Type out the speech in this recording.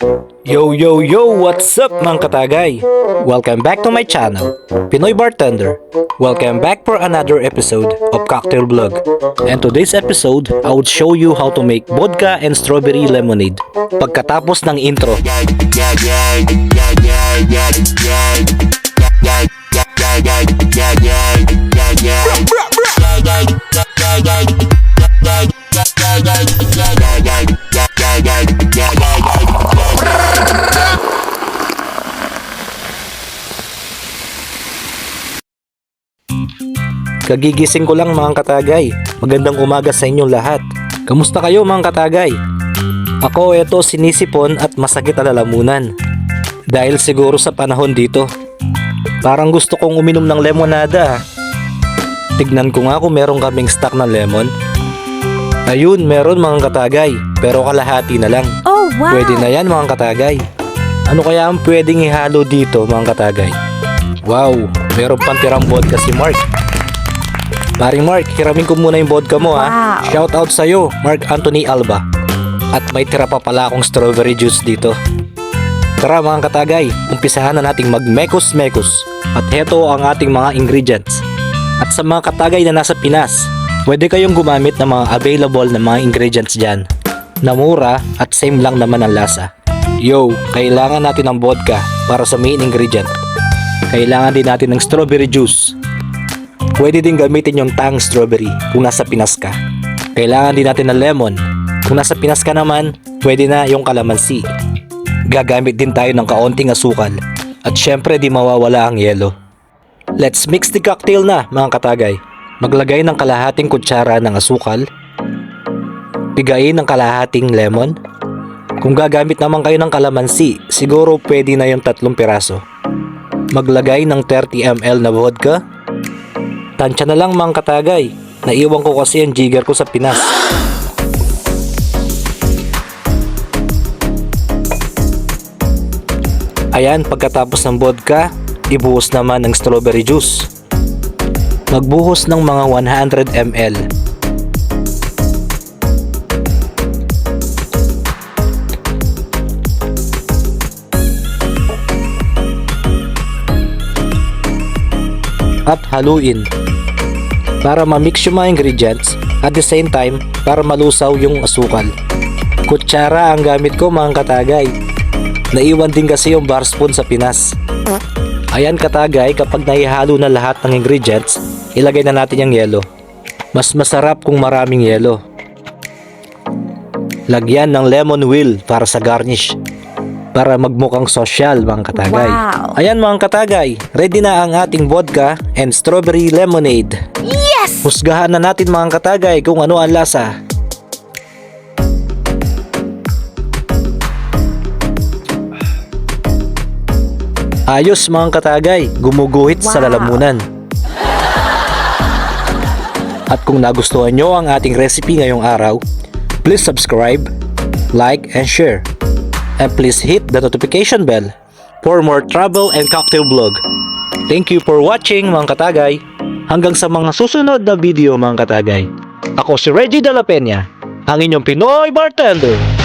Yo yo yo, what's up mga katagay? Welcome back to my channel, Pinoy Bartender. Welcome back for another episode of Cocktail Vlog. And today's episode, I would show you how to make vodka and strawberry lemonade. Pagkatapos ng intro. Kagigising ko lang mga katagay. Magandang umaga sa inyong lahat. Kamusta kayo mga katagay? Ako eto sinisipon at masakit ang lalamunan. Dahil siguro sa panahon dito. Parang gusto kong uminom ng lemonada. Tignan ko nga kung meron kaming stock ng lemon. Ayun, meron mga katagay. Pero kalahati na lang. Oh, wow! Pwede na yan mga katagay. Ano kaya ang pwedeng ihalo dito mga katagay? Wow, meron pang tirang vodka si Mark. Paring Mark, hiramin ko muna yung vodka mo ha. Wow. Shout out sa'yo, Mark Anthony Alba. At may tira pa pala akong strawberry juice dito. Tara mga katagay, umpisahan na nating magmekos-mekos. At heto ang ating mga ingredients. At sa mga katagay na nasa Pinas, pwede kayong gumamit ng mga available na mga ingredients dyan. Na mura at same lang naman ang lasa. Yo, kailangan natin ng vodka para sa main ingredient. Kailangan din natin ng strawberry juice. Pwede din gamitin yung tang strawberry kung nasa Pinas ka. Kailangan din natin ng lemon. Kung nasa Pinas ka naman, pwede na yung kalamansi. Gagamit din tayo ng kaunting asukal. At syempre di mawawala ang yelo. Let's mix the cocktail na mga katagay. Maglagay ng kalahating kutsara ng asukal. Pigain ng kalahating lemon. Kung gagamit naman kayo ng kalamansi, siguro pwede na yung 3 piraso. Maglagay ng 30 ml na vodka. Tansya na lang mga katagay. Naiwan ko kasi ang jigger ko sa Pinas. Ayan, pagkatapos ng vodka, ibuhos naman ng strawberry juice. Magbuhos ng mga 100 ml. At haluin para ma-mix yung mga ingredients at the same time para malusaw yung asukal. Kutsara ang gamit ko mga katagay. Naiwan din kasi yung bar spoon sa Pinas. Ayan katagay, kapag naihalo na lahat ng ingredients, ilagay na natin yung yelo. Mas masarap kung maraming yelo. Lagyan ng lemon wheel para sa garnish. Para magmukhang sosyal mga katagay. Wow. Ayan mga katagay, ready na ang ating vodka and strawberry lemonade. Yes! Husgahan na natin mga katagay kung ano ang lasa. Ayos mga katagay, gumuguhit sa Wow. lalamunan. At kung nagustuhan nyo ang ating recipe ngayong araw, please subscribe, like, and share. And please hit the notification bell for more travel and cocktail vlog. Thank you for watching mga katagay. Hanggang sa mga susunod na video mga katagay. Ako si Reggie De La Peña, ang inyong Pinoy Bartender.